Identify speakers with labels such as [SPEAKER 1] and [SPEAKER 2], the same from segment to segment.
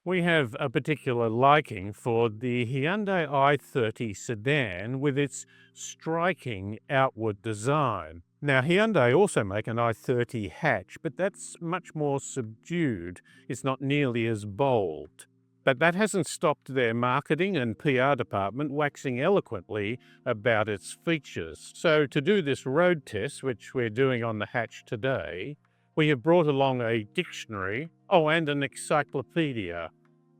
[SPEAKER 1] We have a particular liking for the Hyundai i30 sedan with its striking outward design. Now, Hyundai also make an i30 hatch, but that's much more subdued. It's not nearly as bold. But that hasn't stopped their marketing and PR department waxing eloquently about its features. So to do this road test, which we're doing on the hatch today, we have brought along a dictionary, and an encyclopedia,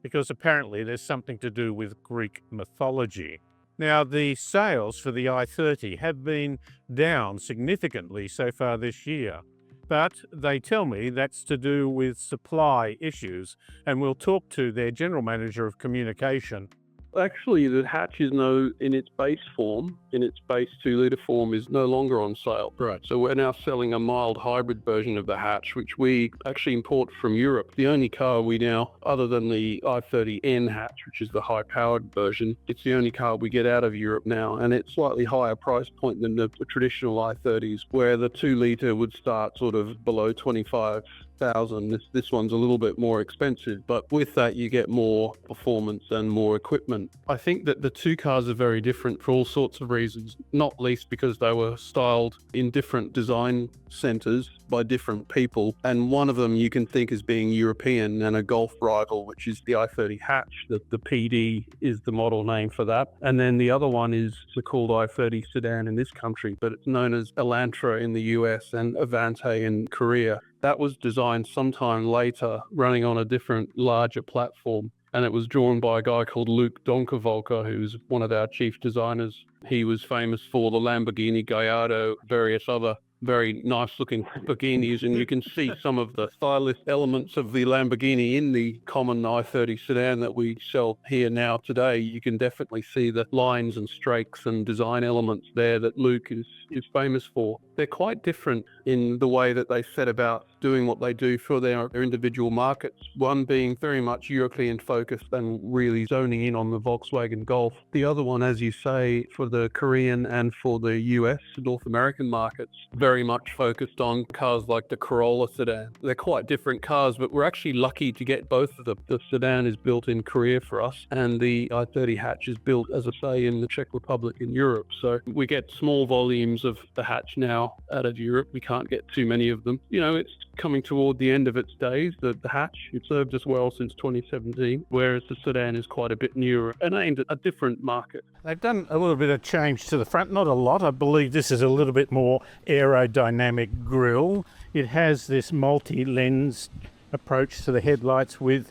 [SPEAKER 1] because apparently there's something to do with Greek mythology. Now, the sales for the i30 have been down significantly so far this year, but they tell me that's to do with supply issues, and we'll talk to their general manager of communication.
[SPEAKER 2] Actually, the hatch is no, in its base form, in its base 2 litre form, is no longer on sale.
[SPEAKER 1] Right.
[SPEAKER 2] So we're now selling a mild hybrid version of the hatch, which we actually import from Europe. The only car we now, other than the i30N hatch, which is the high-powered version, it's the only car we get out of Europe now, and it's slightly higher price point than the traditional i30s, where the 2 litre would start sort of below 25,000. This one's a little bit more expensive, but with that you get more performance and more equipment. I think that the two cars are very different for all sorts of reasons, not least because they were styled in different design centers by different people, and one of them you can think as being European and a Golf rival, which is the i30 hatch. The PD is the model name for that, and then the other one is the called i30 sedan in this country, but it's known as Elantra in the US and Avante in Korea. That was designed sometime later, running on a different, larger platform, and it was drawn by a guy called Luke Donkervolker, who's one of our chief designers. He was famous for the Lamborghini Gallardo, various other very nice-looking Lamborghinis, and you can see some of the stylish elements of the Lamborghini in the common i30 sedan that we sell here now today. You can definitely see the lines and strakes and design elements there that Luke is famous for. They're quite different in the way that they set about doing what they do for their individual markets, one being very much European focused and really zoning in on the Volkswagen Golf. The other one, as you say, for the Korean and for the US, North American markets, very much focused on cars like the Corolla sedan. They're quite different cars, but we're actually lucky to get both of them. The sedan is built in Korea for us, and the i30 hatch is built, as I say, in the Czech Republic in Europe. So we get small volumes of the hatch now out of Europe. We can't get too many of them. It's coming toward the end of its days, the hatch. It served us well since 2017, whereas the sedan is quite a bit newer and aimed at a different market.
[SPEAKER 1] They've done a little bit of change to the front, not a lot. I believe this is a little bit more aerodynamic grille. It has this multi-lens approach to the headlights with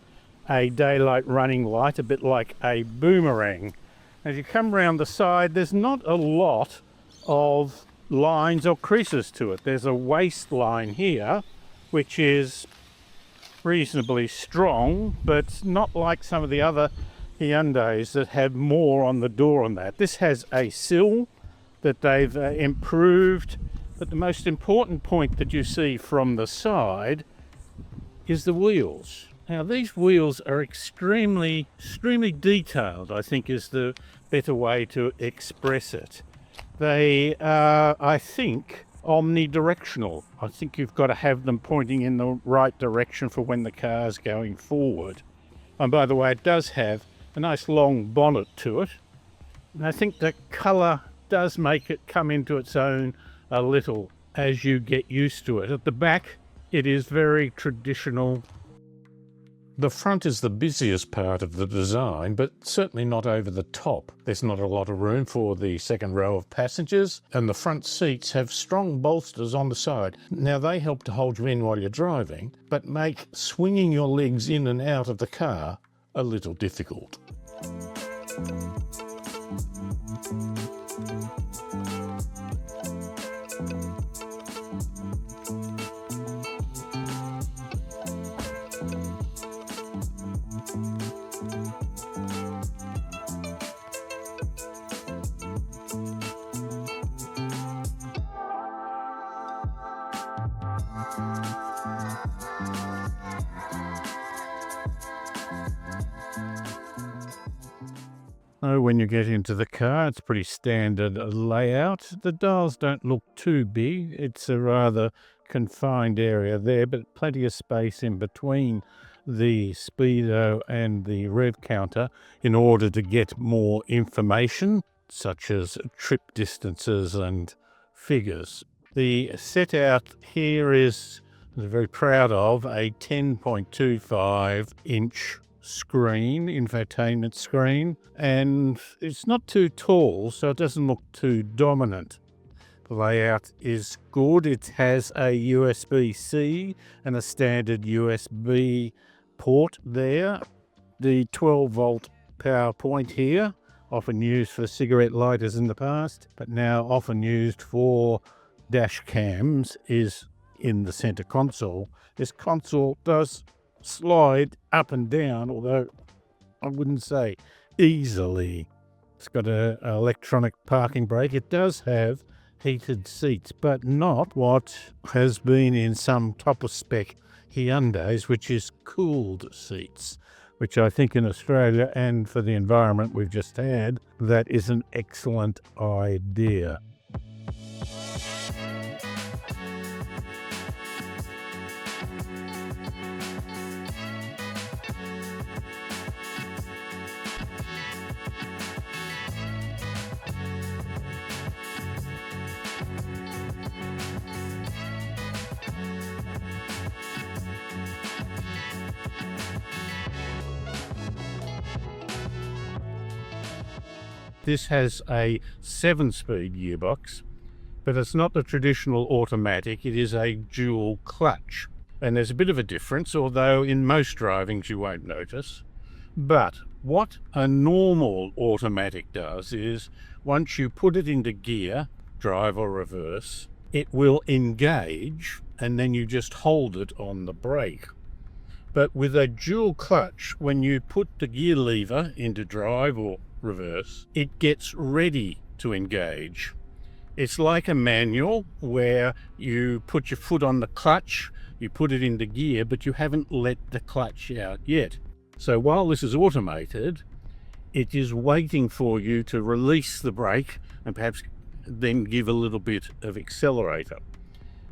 [SPEAKER 1] a daylight running light, a bit like a boomerang. As you come around the side, there's not a lot of lines or creases to it. There's a waistline here, which is reasonably strong, but not like some of the other Hyundais that have more on the door on that. This has a sill that they've improved, but the most important point that you see from the side is the wheels. Now, these wheels are extremely detailed, I think is the better way to express it. They are, I think, omnidirectional. I think you've got to have them pointing in the right direction for when the car's going forward. And by the way, it does have a nice long bonnet to it. And I think the colour does make it come into its own a little as you get used to it. At the back, it is very traditional. The front is the busiest part of the design, but certainly not over the top. There's not a lot of room for the second row of passengers, and the front seats have strong bolsters on the side. Now, they help to hold you in while you're driving, but make swinging your legs in and out of the car a little difficult. When you get into the car, it's pretty standard layout. The dials don't look too big. It's a rather confined area there, but plenty of space in between the speedo and the rev counter in order to get more information, such as trip distances and figures. The set out here is, I'm very proud of, a 10.25-inch screen, infotainment screen, and it's not too tall, so it doesn't look too dominant. The layout is good. It has a USB-C and a standard USB port there. The 12-volt power point here, often used for cigarette lighters in the past, but now often used for dash cams, is in the center console. This console does slide up and down, although I wouldn't say easily. It's got an electronic parking brake. It does have heated seats, but not what has been in some top of spec Hyundais, which is cooled seats, which I think in Australia and for the environment we've just had, that is an excellent idea. This has a 7-speed gearbox, but it's not the traditional automatic, it is a dual clutch. And there's a bit of a difference, although in most drivings you won't notice. But what a normal automatic does is, once you put it into gear, drive or reverse, it will engage and then you just hold it on the brake. But with a dual clutch, when you put the gear lever into drive or reverse, it gets ready to engage. It's like a manual where you put your foot on the clutch, you put it into gear, but you haven't let the clutch out yet. So while this is automated, it is waiting for you to release the brake and perhaps then give a little bit of accelerator.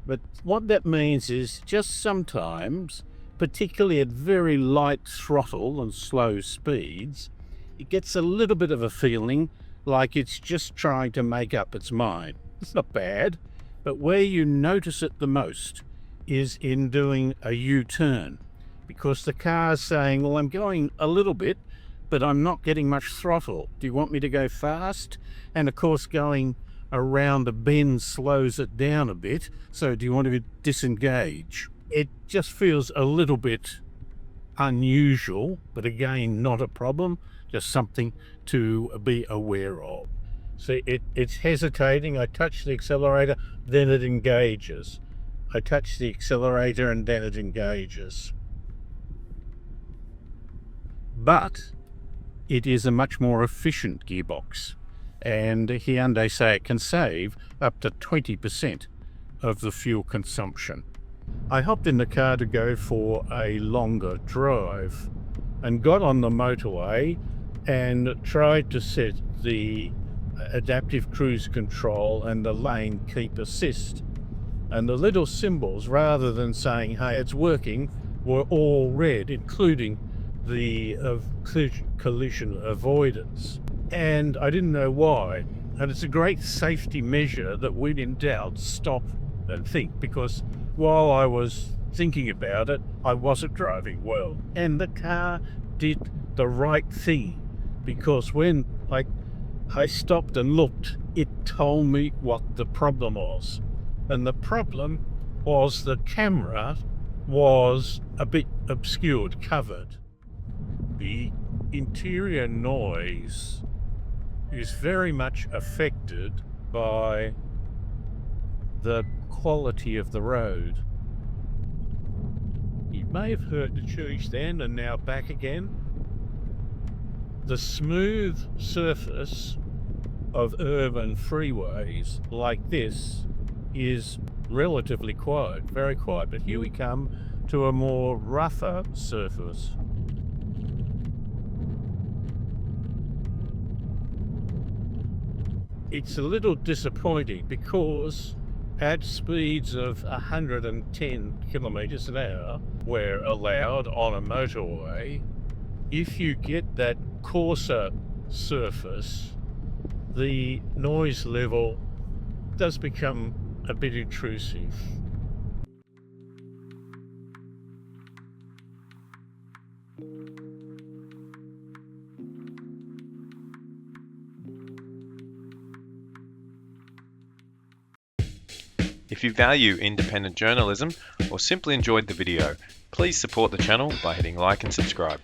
[SPEAKER 1] But what that means is, just sometimes, particularly at very light throttle and slow speeds, it gets a little bit of a feeling like it's just trying to make up its mind. It's not bad, but where you notice it the most is in doing a U-turn, because the car's saying, well, I'm going a little bit, but I'm not getting much throttle. Do you want me to go fast? And of course, going around a bend slows it down a bit, so do you want to disengage? It just feels a little bit unusual, but again, not a problem. Just something to be aware of. See, it's hesitating. I touch the accelerator, then it engages. I touch the accelerator and then it engages. But it is a much more efficient gearbox, and Hyundai say it can save up to 20% of the fuel consumption. I hopped in the car to go for a longer drive and got on the motorway and tried to set the adaptive cruise control and the lane keep assist. And the little symbols, rather than saying, hey, it's working, were all red, including the collision avoidance. And I didn't know why. And it's a great safety measure that, when in doubt, stop and think, because while I was thinking about it, I wasn't driving well. And the car did the right thing, because when I stopped and looked, it told me what the problem was. And the problem was the camera was a bit obscured, covered. The interior noise is very much affected by the quality of the road. You may have heard the chewies then, and now back again. The smooth surface of urban freeways like this is relatively quiet, very quiet. But here we come to a more rougher surface. It's a little disappointing because at speeds of 110 kilometres an hour, where allowed on a motorway, if you get that coarser surface, the noise level does become a bit intrusive.
[SPEAKER 3] If you value independent journalism or simply enjoyed the video, please support the channel by hitting like and subscribe.